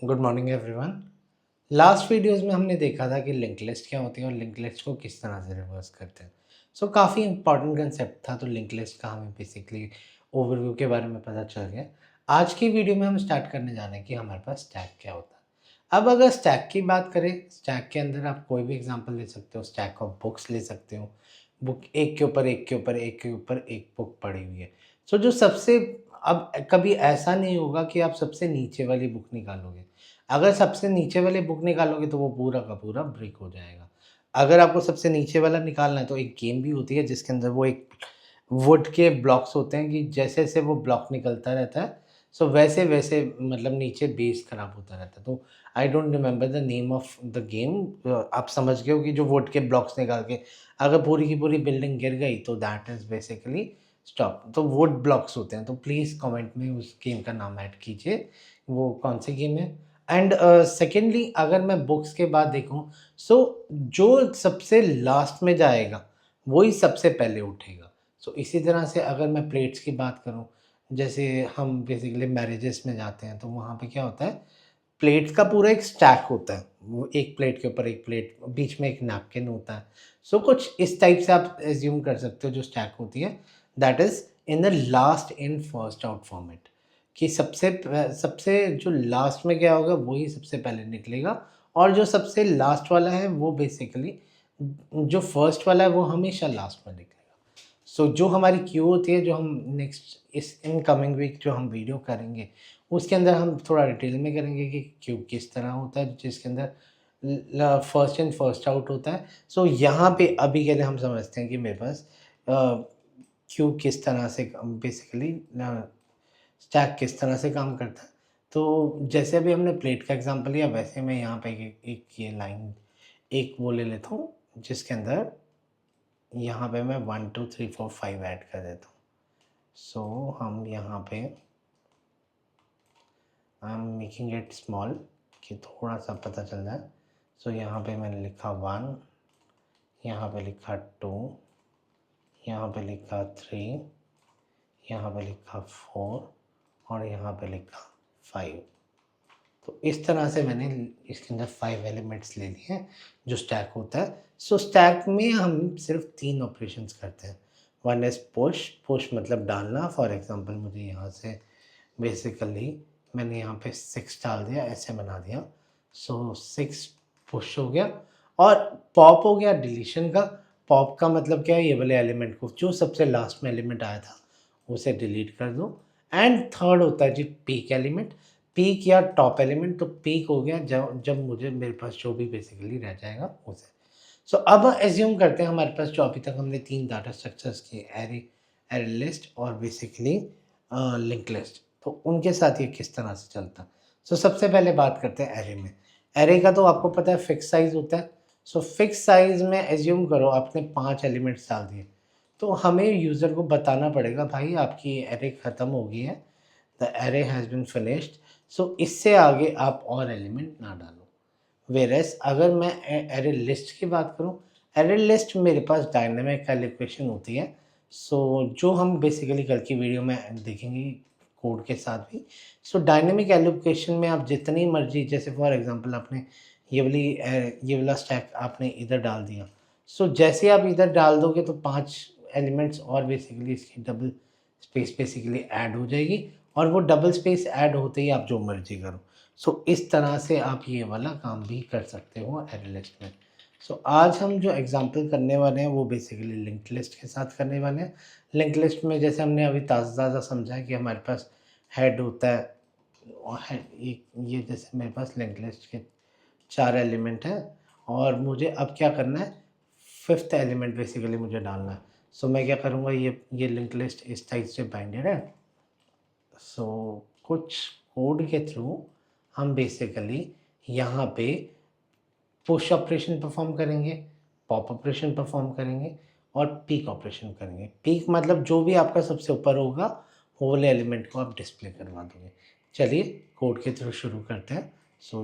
Good morning everyone. Last videos में हमने देखा था कि लिंक लिस्ट क्या होती है और लिंक लिस्ट को किस तरह से रिवर्स करते हैं। काफ़ी इंपॉर्टेंट कंसेप्ट था, तो लिंक लिस्ट का हमें बेसिकली ओवरव्यू के बारे में पता चल गया। आज की वीडियो में हम स्टार्ट करने जा रहे हैं कि हमारे पास स्टैक क्या होता है। अब अगर स्टैक की बात करें, स्टैक के अंदर आप कोई भी एग्जांपल ले सकते हो। स्टैक ऑफ बुक्स ले सकते हो। बुक एक के ऊपर एक के ऊपर एक के ऊपर एक बुक पड़ी हुई है। जो सबसे, अब कभी ऐसा नहीं होगा कि आप सबसे नीचे वाली बुक निकालोगे। अगर सबसे नीचे वाली बुक निकालोगे तो वो पूरा का पूरा ब्रेक हो जाएगा। अगर आपको सबसे नीचे वाला निकालना है तो एक गेम भी होती है जिसके अंदर वो एक वुड के ब्लॉक्स होते हैं कि जैसे-जैसे वो ब्लॉक निकलता रहता है, वैसे-वैसे मतलब नीचे बेस खराब होता रहता है। तो I don't remember the name of the game. आप समझ गए हो कि जो वुड के ब्लॉक्स निकाल के अगर पूरी की पूरी बिल्डिंग गिर गई तो दैट इज़ बेसिकली स्टॉप। तो वुड ब्लॉक्स होते हैं। तो प्लीज़ कमेंट में उस गेम का नाम ऐड कीजिए, वो कौन-सी गेम है। एंड सेकेंडली अगर मैं बुक्स के बाद देखूँ, जो सबसे लास्ट में जाएगा, वो ही सबसे पहले उठेगा। इसी तरह से अगर मैं प्लेट्स की बात करूँ, जैसे हम बेसिकली मैरेजेस में जाते हैं, तो वहाँ पे क्या होता है, प्लेट्स का पूरा एक स्टैक होता है। वो एक प्लेट के ऊपर एक प्लेट, बीच में एक नैपकिन होता है। कुछ इस टाइप से आप अज़्यूम कर सकते हो जो स्टैक होती है, that is in the last in first out format, कि सबसे जो लास्ट में गया होगा वही सबसे पहले निकलेगा, और जो सबसे लास्ट वाला है वो बेसिकली जो फर्स्ट वाला है वो हमेशा लास्ट में निकलेगा। जो हमारी क्यू होती है, जो हम नेक्स्ट इस इनकमिंग वीक जो हम वीडियो करेंगे, उसके अंदर हम थोड़ा डिटेल में करेंगे कि क्यू किस तरह होता है, जिसके अंदर फर्स्ट इन फर्स्ट आउट होता है। यहाँ पे अभी के लिए हम समझते हैं कि मेरे पास क्यू किस तरह से बेसिकली स्टैक किस तरह से काम करता है। तो जैसे अभी हमने प्लेट का एग्जांपल लिया, वैसे मैं यहाँ पे एक ये लाइन एक वो ले लेता हूँ जिसके अंदर यहाँ पे मैं 1 2 3 4 5 ऐड कर देता हूँ। हम यहाँ पे I am making it small कि थोड़ा सा पता चल जाए। यहाँ पे मैंने लिखा 1, यहाँ पे लिखा 2, यहाँ पे लिखा 3, यहाँ पे लिखा 4 और यहाँ पे लिखा 5। तो इस तरह से मैंने इसके अंदर 5 एलिमेंट्स ले लिए हैं जो स्टैक होता है। स्टैक में हम सिर्फ 3 ऑपरेशंस करते हैं। वन इज़ पुश, पुश मतलब डालना। फॉर एग्जांपल मुझे यहाँ से बेसिकली मैंने यहाँ पे 6 डाल दिया, ऐसे बना दिया। 6 पुश हो गया। और पॉप हो गया डिलीशन का। पॉप का मतलब क्या है, ये वाले एलिमेंट को जो सबसे लास्ट में एलिमेंट आया था उसे डिलीट कर दो। एंड थर्ड होता है जी पीक एलिमेंट, पीक या टॉप एलिमेंट। तो पीक हो गया जब जब मुझे मेरे पास जो भी बेसिकली रह जाएगा उसे। अब एज्यूम करते हैं हमारे पास जो अभी तक हमने 3 डाटा स्ट्रक्चर्स किए, एरे, एरे लिस्ट और बेसिकली लिंक लिस्ट, तो उनके साथ ये किस तरह से चलता है। सबसे पहले बात करते हैं एरे में। एरे का तो आपको पता है फिक्स साइज़ होता है। फिक्स साइज़ में एज्यूम करो आपने 5 एलिमेंट्स डाल दिए, तो हमें यूज़र को बताना पड़ेगा भाई आपकी एरे ख़त्म हो गई है, the array has been finished. इससे आगे आप और एलिमेंट ना डालो। वेयरएज़ अगर मैं एरे लिस्ट की बात करूँ, एरे लिस्ट मेरे पास डायनामिक एलोकेशन होती है। जो हम बेसिकली कल की वीडियो में देखेंगे कोड के साथ भी। डायनामिक एलोकेशन में आप जितनी मर्ज़ी, जैसे फॉर एग्ज़ाम्पल आपने ये वाला स्टैक आपने इधर डाल दिया। जैसे आप इधर डाल दोगे तो 5 एलिमेंट्स और बेसिकली इसकी डबल स्पेस बेसिकली ऐड हो जाएगी, और वो डबल स्पेस ऐड होते ही आप जो मर्ज़ी करो। इस तरह से आप ये वाला काम भी कर सकते हो एरे लिस्ट में। आज हम जो एग्जांपल करने वाले हैं वो बेसिकली लिंक्ड लिस्ट के साथ करने वाले हैं। लिंक्ड लिस्ट में जैसे हमने अभी ताज़ा समझा है कि हमारे पास हेड होता है, और ये जैसे मेरे पास लिंक्ड लिस्ट के 4 एलिमेंट हैं, और मुझे अब क्या करना है, 5th एलिमेंट बेसिकली मुझे डालना है। मैं क्या करूँगा, ये लिंक्ड लिस्ट इस टाइप से बाइंडेड है। कुछ कोड के थ्रू हम बेसिकली यहाँ पे पुश ऑपरेशन परफॉर्म करेंगे, पॉप ऑपरेशन परफॉर्म करेंगे और पीक ऑपरेशन करेंगे। पीक मतलब जो भी आपका सबसे ऊपर होगा वो वाले एलिमेंट को आप डिस्प्ले करवा दोगे। चलिए कोड के थ्रू शुरू करते हैं।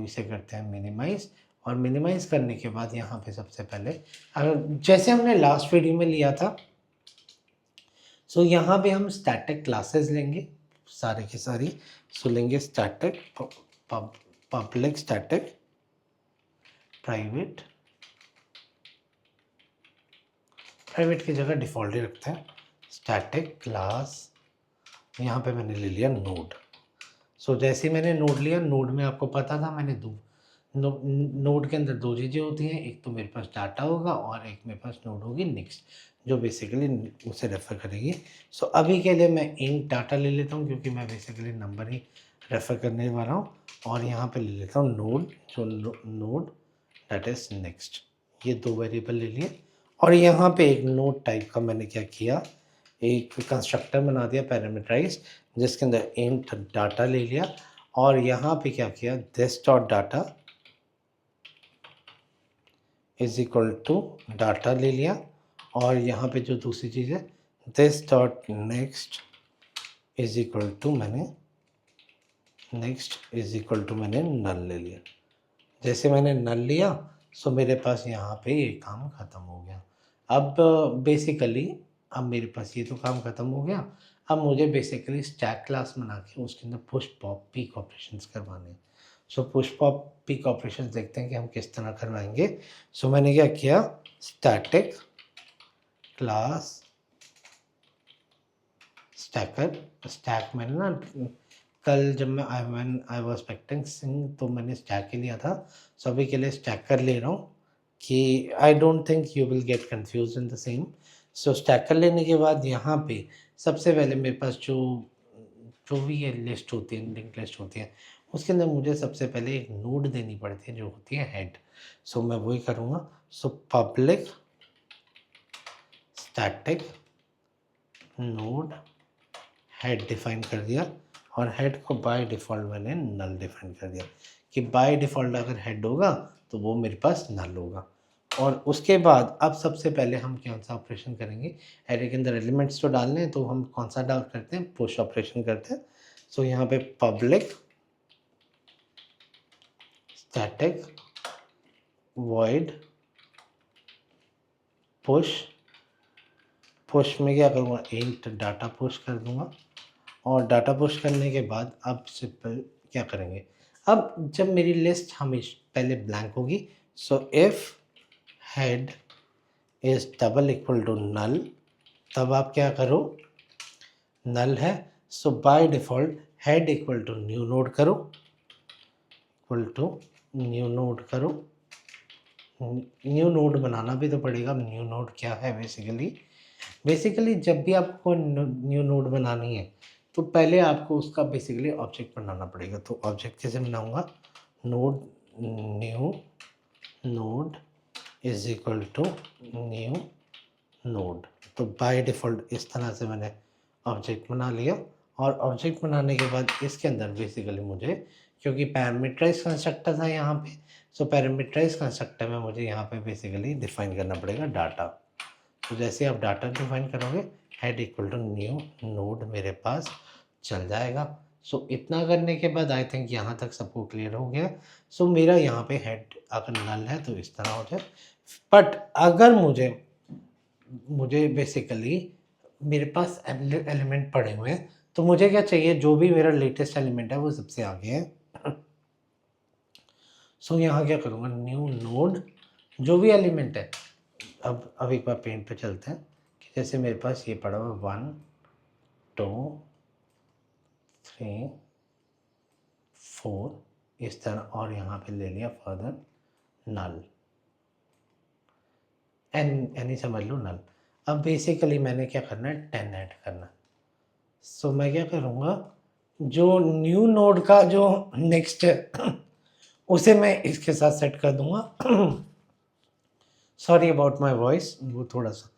इसे करते हैं मिनिमाइज़, और मिनिमाइज़ करने के बाद यहाँ पे सबसे पहले अगर जैसे हमने लास्ट वीडियो में लिया था, यहाँ पे हम स्टैटिक क्लासेस लेंगे सारे की सारी। लेंगे static pub public static private की जगह डिफ़ॉल्ट ही रखते हैं, स्टैटिक क्लास, यहाँ पे मैंने ले लिया नोड। सो जैसे ही मैंने नोड लिया, नोड में आपको पता था मैंने नोड के अंदर दो चीज़ें होती हैं, एक तो मेरे पास डाटा होगा और एक मेरे पास नोड होगी नेक्स्ट, जो बेसिकली उसे रेफ़र करेगी। सो अभी के लिए मैं इंट डाटा ले लेता हूँ क्योंकि मैं बेसिकली नंबर ही रेफ़र करने वाला हूँ, और यहाँ पे ले लेता हूँ नोड, जो नोड दैट इज़ नेक्स्ट। ये दो वेरिएबल ले लिए, और यहाँ पे एक नोड टाइप का मैंने क्या किया, एक कंस्ट्रक्टर बना दिया पैरामीटराइज, जिसके अंदर इंट डाटा ले लिया, और यहाँ पे क्या किया, this dot data is equal to data ले लिया, और यहाँ पे जो दूसरी चीज़ है this dot next is equal to मैंने नल ले लिया। जैसे मैंने नल लिया, सो मेरे पास यहाँ पे ये काम ख़त्म हो गया। अब बेसिकली अब मेरे पास ये तो काम ख़त्म हो गया। अब मुझे बेसिकली स्टैक क्लास बना के उसके अंदर पुश पॉप पीक ऑपरेशंस करवाने हैं। सो पुश पॉप पीक ऑपरेशंस देखते हैं कि हम किस तरह करवाएंगे। सो मैंने क्या किया, स्टैटिक क्लास स्टैकर, स्टैक मैंने ना कल जब मैं आई वॉज प्रैक्टिसिंग तो मैंने स्टैक ही लिया था। सो अभी के लिए स्टैकर ले रहा हूँ कि I don't think you will get confuse in the same. So stacker लेने के बाद यहाँ पे सबसे पहले मेरे पास जो भी ये लिस्ट होती है, लिंक लिस्ट होती है, उसके अंदर मुझे सबसे पहले एक नोड देनी पड़ती है जो होती है हेड। सो मैं वही करूँगा। So public static node head define कर दिया, और हेड को बाय डिफ़ॉल्ट मैंने नल डिफाइन कर दिया कि बाय डिफ़ॉल्ट अगर हेड होगा तो वो मेरे पास नल होगा। और उसके बाद अब सबसे पहले हम कौन सा ऑपरेशन करेंगे, एरे के अंदर एलिमेंट्स तो डालने हैं, तो हम कौन सा डाल करते हैं, पुश ऑपरेशन करते हैं। सो यहाँ पे पब्लिक स्टैटिक वॉइड पुश में क्या करूँगा, इंट डाटा पुश कर दूँगा, और डाटा पुश करने के बाद अब सिंपल क्या करेंगे, अब जब मेरी लिस्ट हमेशा पहले ब्लैंक होगी, so if head is double equal to null, तब आप क्या करो, नल है so by default head equal to new node करो, न्यू नोड बनाना भी तो पड़ेगा। न्यू नोड क्या है, बेसिकली जब भी आपको न्यू नोड बनानी है तो पहले आपको उसका बेसिकली ऑब्जेक्ट बनाना पड़ेगा। तो ऑब्जेक्ट कैसे बनाऊंगा, node new node is equal to new node. तो बाय डिफ़ॉल्ट इस तरह से मैंने ऑब्जेक्ट बना लिया, और ऑब्जेक्ट बनाने के बाद इसके अंदर बेसिकली मुझे, क्योंकि पैरामीटराइज कंस्ट्रक्टर था यहाँ पे, सो पैरामीटराइज कंस्ट्रक्टर में मुझे यहाँ पे बेसिकली डिफाइन करना पड़ेगा डाटा। तो जैसे आप डाटा डिफाइन करोगे, head equal to new node मेरे पास चल जाएगा। सो इतना करने के बाद आई थिंक यहाँ तक सबको क्लियर हो गया। सो मेरा यहाँ पे हेड अगर नल है तो इस तरह हो जाए, बट अगर मुझे बेसिकली मेरे पास एलिमेंट पड़े हुए हैं, तो मुझे क्या चाहिए, जो भी मेरा लेटेस्ट एलिमेंट है वो सबसे आगे है। सो यहाँ क्या करूँगा, न्यू नोड जो भी एलिमेंट है, अब एक बार पेंट पे चलते हैं कि जैसे मेरे पास ये पड़ा हुआ 1 2 3 4 इस तरह, और यहाँ पे ले लिया फर्दर नल, एनी समझ लो नल। अब बेसिकली मैंने क्या करना है, 10 ऐड करना। सो मैं क्या करूँगा, जो न्यू नोड का जो नेक्स्ट है उसे मैं इसके साथ सेट कर दूँगा। सॉरी अबाउट माय वॉइस, वो थोड़ा सा,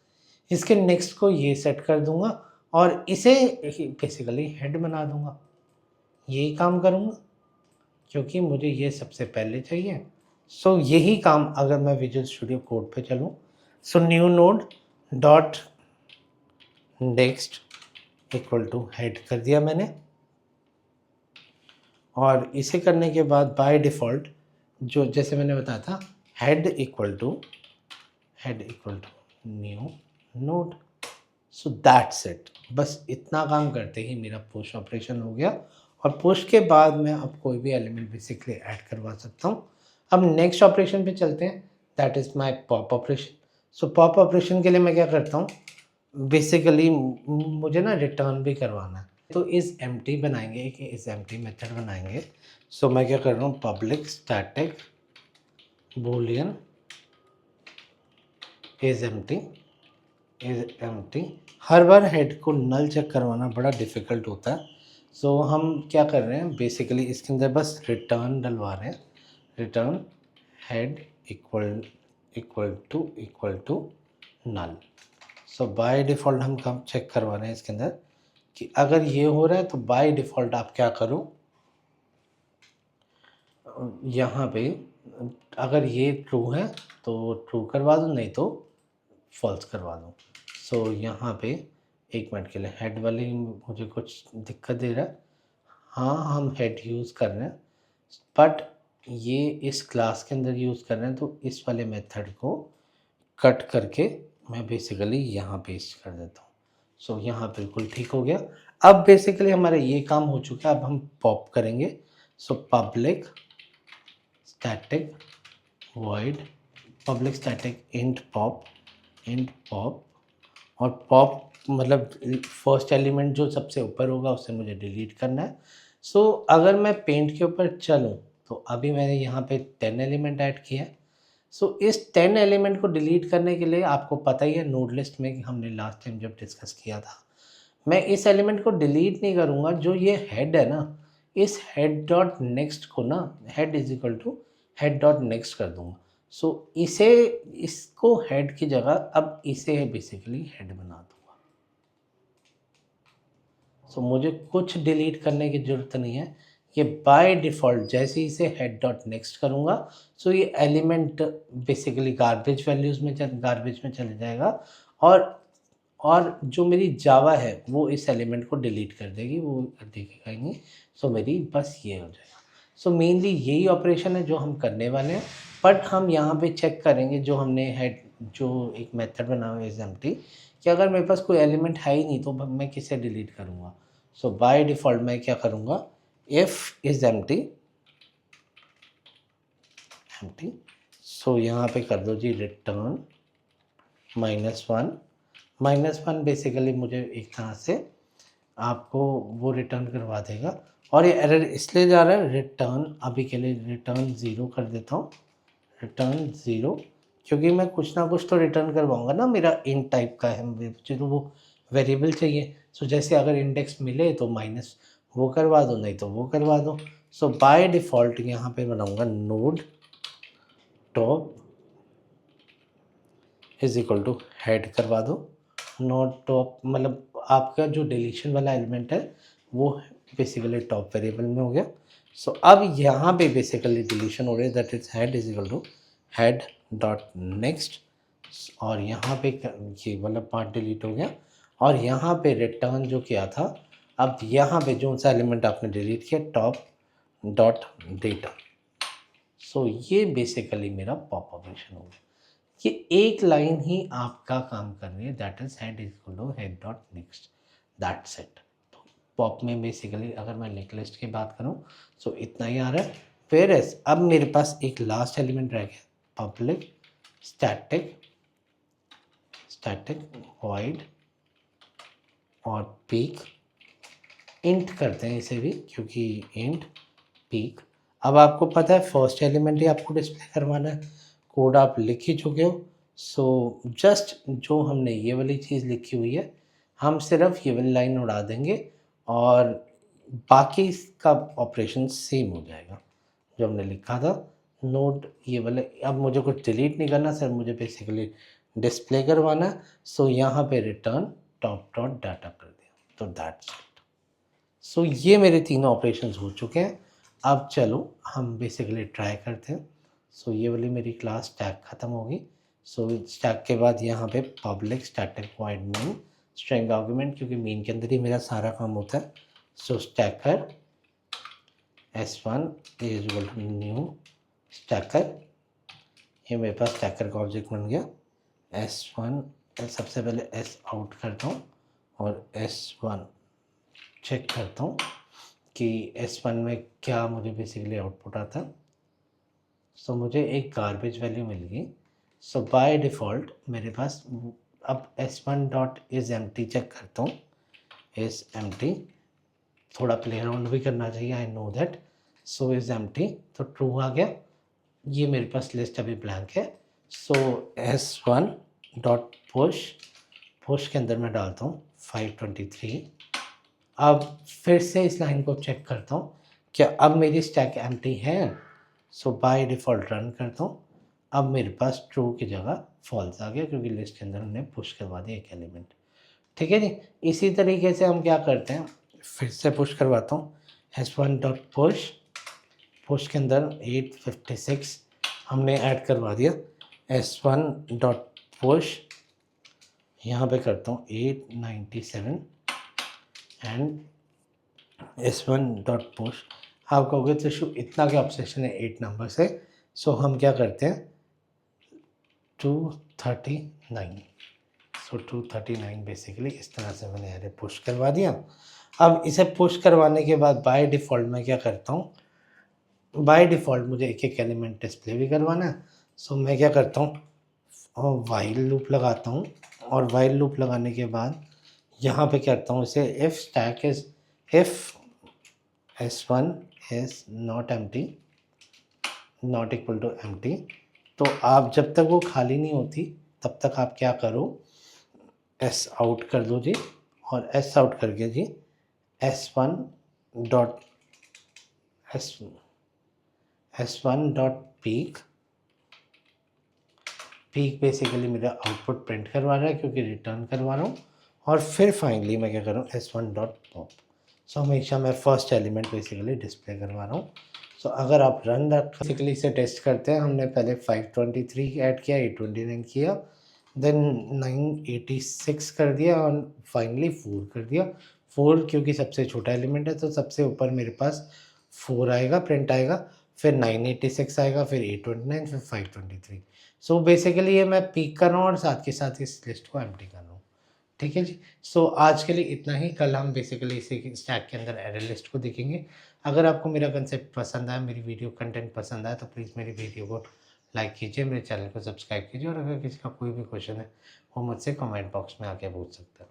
इसके नेक्स्ट को ये सेट कर दूँगा, और इसे बेसिकली हेड बना दूँगा। यही काम करूँगा क्योंकि मुझे ये सबसे पहले चाहिए। सो यही काम अगर मैं विजुअल स्टूडियो कोड पे चलूँ, so new node dot next equal to head कर दिया मैंने, और इसे करने के बाद बाय डिफ़ॉल्ट जो जैसे मैंने बताया था, head equal to new node. So that's it, बस इतना काम करते ही मेरा पुश ऑपरेशन हो गया, और पुश के बाद मैं अब कोई भी एलिमेंट बेसिकली ऐड करवा सकता हूँ। अब नेक्स्ट ऑपरेशन पे चलते हैं, that is my pop operation. So pop operation के लिए मैं क्या करता हूँ, बेसिकली मुझे ना रिटर्न भी करवाना है, तो इस एम्प्टी बनाएंगे, एक इस एम्प्टी मेथड बनाएंगे। सो मैं क्या कर रहा हूँ, public static Boolean is empty. Her bar head को नल चेक करवाना बड़ा डिफ़िकल्ट होता है। सो हम क्या कर रहे हैं, बेसिकली इसके अंदर बस रिटर्न डलवा रहे हैं, return head equal to null. So by default हम कब चेक करवा रहे हैं इसके अंदर कि अगर ये हो रहा है तो बाय डिफ़ॉल्ट आप क्या करो, यहाँ पे अगर ये ट्रू है तो ट्रू करवा दो, नहीं तो फॉल्स करवा दो। सो यहाँ पे एक मिनट के लिए हेड वाली मुझे कुछ दिक्कत दे रहा है। हाँ, हम हेड यूज़ कर रहे हैं, बट ये इस क्लास के अंदर यूज़ कर रहे हैं, तो इस वाले मेथड को कट करके मैं बेसिकली यहाँ पेस्ट कर देता हूँ। सो यहाँ बिल्कुल ठीक हो गया। अब बेसिकली हमारा ये काम हो चुका है, अब हम पॉप करेंगे। So public static void public static int pop और पॉप मतलब फर्स्ट एलिमेंट जो सबसे ऊपर होगा उसे मुझे डिलीट करना है। सो अगर मैं पेंट के ऊपर चलूँ तो अभी मैंने यहाँ पे 10 एलिमेंट ऐड किया है। सो इस 10 एलिमेंट को डिलीट करने के लिए आपको पता ही है, नोड लिस्ट में हमने लास्ट टाइम जब डिस्कस किया था, मैं इस एलिमेंट को डिलीट नहीं करूँगा, जो ये हेड है ना, इस हेड डॉट नेक्स्ट को ना head is equal to head dot next कर दूँगा। सो इसे, इसको हेड की जगह अब इसे बेसिकली हेड बना दूँगा। सो मुझे कुछ डिलीट करने की ज़रूरत नहीं है, ये बाय डिफ़ॉल्ट जैसे ही इसे हेड डॉट नेक्स्ट करूँगा, सो ये एलिमेंट बेसिकली गार्बेज में चले जाएगा और जो मेरी जावा है वो इस एलिमेंट को डिलीट कर देगी, वो देखेगा ही नहीं। सो मेरी बस ये हो जाएगा। सो मेनली यही ऑपरेशन है जो हम करने वाले हैं, बट हम यहाँ पे चेक करेंगे जो हमने हेड, जो एक मेथड बना हुआ है इज एम्प्टी, कि अगर मेरे पास कोई एलिमेंट है ही नहीं तो मैं किसे डिलीट करूँगा। सो बाय डिफ़ॉल्ट मैं क्या करूँगा, इफ़ इज एम्प्टी सो यहाँ पे कर दो जी रिटर्न -1 बेसिकली मुझे एक तरह से आपको वो रिटर्न करवा देगा। और ये एरर इसलिए जा रहा है, रिटर्न अभी के लिए रिटर्न 0 कर देता हूँ, रिटर्न 0, क्योंकि मैं कुछ ना कुछ तो रिटर्न करवाऊँगा ना, मेरा इन टाइप का है, मुझे तो वो वेरिएबल चाहिए। सो जैसे अगर इंडेक्स मिले तो माइनस वो करवा दो, नहीं तो वो करवा दो। सो बाय डिफ़ॉल्ट यहाँ पे बनाऊँगा node top is equal to head करवा दो। नोड टॉप मतलब आपका जो डिलीशन वाला एलिमेंट है वो बेसिकली टॉप वेरिएबल में हो गया। सो अब यहाँ पे बेसिकली डिलीशन हो रही है, that is head is equal to head dot next, और यहाँ पे ये वाला पार्ट डिलीट हो गया। और यहाँ पे रिटर्न जो किया था, अब यहाँ पे जो सा एलिमेंट आपने डिलीट किया टॉप डॉट डेटा। सो ये बेसिकली मेरा पॉप ऑपरेशन हो गया। ये एक लाइन ही आपका काम कर रही है, that is head is equal to head dot next, that's it. तो पॉप में बेसिकली अगर मैं लिंक लिस्ट की बात करूँ सो इतना ही आ रहा है। फिर अब मेरे पास एक लास्ट एलिमेंट रह गया, पब्लिक स्टैटिक वॉइड और पीक इंट करते हैं इसे भी, क्योंकि इंट पीक। अब आपको पता है फर्स्ट एलिमेंट ही आपको डिस्प्ले करवाना है, कोड आप लिख ही चुके हो। सो जस्ट जो हमने ये वाली चीज़ लिखी हुई है, हम सिर्फ ये वाली लाइन उड़ा देंगे और बाकी इसका ऑपरेशन सेम हो जाएगा जो हमने लिखा था। नोट ये वाले, अब मुझे कुछ डिलीट नहीं करना सर, मुझे बेसिकली डिस्प्ले करवाना है। सो यहाँ पे रिटर्न टॉप डॉट डाटा कर दिया, तो दैट्स इट। सो ये मेरे तीनों ऑपरेशंस हो चुके हैं। अब चलो हम बेसिकली ट्राई करते हैं। सो ये वाली मेरी क्लास स्टैक ख़त्म होगी। सो स्टैक के बाद यहाँ पे public static void main string argument, क्योंकि मेन के अंदर ही मेरा सारा काम होता है। So stacker S1 is equal to new stacker, ये मेरे पास स्टैकर का ऑब्जेक्ट बन गया। S1 सबसे पहले S आउट करता हूँ और S1 चेक करता हूँ कि S1 में क्या मुझे बेसिकली आउटपुट आता। सो मुझे एक गार्बेज वैल्यू मिल गई। सो बाय डिफ़ॉल्ट मेरे पास अब S1 dot is empty check करता हूँ, इज़ एम्प्टी। थोड़ा प्ले अराउंड भी करना चाहिए, I know that. So is empty, तो ट्रू आ गया। ये मेरे पास लिस्ट अभी ब्लैंक है। सो S1 डॉट पुश के अंदर मैं डालता हूँ 523। अब फिर से इस लाइन को चेक करता हूँ क्या अब मेरी स्टैक एम्प्टी है। सो बाय डिफ़ॉल्ट रन करता हूँ। अब मेरे पास ट्रू की जगह फॉल्स आ गया क्योंकि लिस्ट के अंदर हमने पुश करवा दिया एक एलिमेंट। ठीक है जी। इसी तरीके से हम क्या करते हैं, फिर से पुश करवाता हूँ S1 डॉट पुश के अंदर 856 हमने ऐड करवा दिया। S1 डॉट पुश यहाँ पे करता हूँ 897 एंड S1 डॉट पुश। आप कहोगे तो शो इतना क्या ऑब्सेशन है 8 नंबर से। सो हम क्या करते हैं 239। सो 239 बेसिकली इस तरह से मैंने अरे पुश करवा दिया। अब इसे पुश करवाने के बाद बाय डिफ़ॉल्ट मैं क्या करता हूँ, बाय डिफ़ॉल्ट मुझे एक एक एलिमेंट डिस्प्ले भी करवाना है। सो मैं क्या करता हूँ और वाइल लूप लगाता हूँ, और वाइल लूप लगाने के बाद यहाँ पे करता हूँ इसे if stack is if S1 is not empty, not equal to empty. तो आप जब तक वो खाली नहीं होती तब तक आप क्या करो, एस आउट कर दो जी, और एस आउट करके जी S1 dot S1 dot peak basically मेरा आउटपुट प्रिंट करवा रहा है क्योंकि रिटर्न करवा रहा हूँ। और फिर फाइनली मैं क्या कर रहा हूँ S1 डॉट पॉप। सो हमेशा मैं फर्स्ट एलिमेंट बेसिकली डिस्प्ले करवा रहा हूँ। सो अगर आप रन बेसिकली इसे टेस्ट करते हैं, हमने पहले 523 ऐड किया, 829 किया, देन 986 कर दिया और फाइनली 4 कर दिया। 4 क्योंकि सबसे छोटा एलिमेंट है तो सबसे ऊपर मेरे पास 4 आएगा, प्रिंट आएगा, फिर 986 आएगा, फिर 829, फिर 523। सो बेसिकली ये मैं पीक कर रहा हूँ और साथ के साथ इस लिस्ट को एम्प्टी कर रहा हूँ। ठीक है जी। सो आज के लिए इतना ही। कल हम बेसिकली इसी स्टैक के अंदर एरे लिस्ट को देखेंगे। अगर आपको मेरा कंसेप्ट पसंद आया, मेरी वीडियो कंटेंट पसंद आया, तो प्लीज़ मेरी वीडियो को लाइक कीजिए, मेरे चैनल को सब्सक्राइब कीजिए, और अगर किसी का कोई भी क्वेश्चन है वो मुझसे कमेंट बॉक्स में आके पूछ सकते हैं।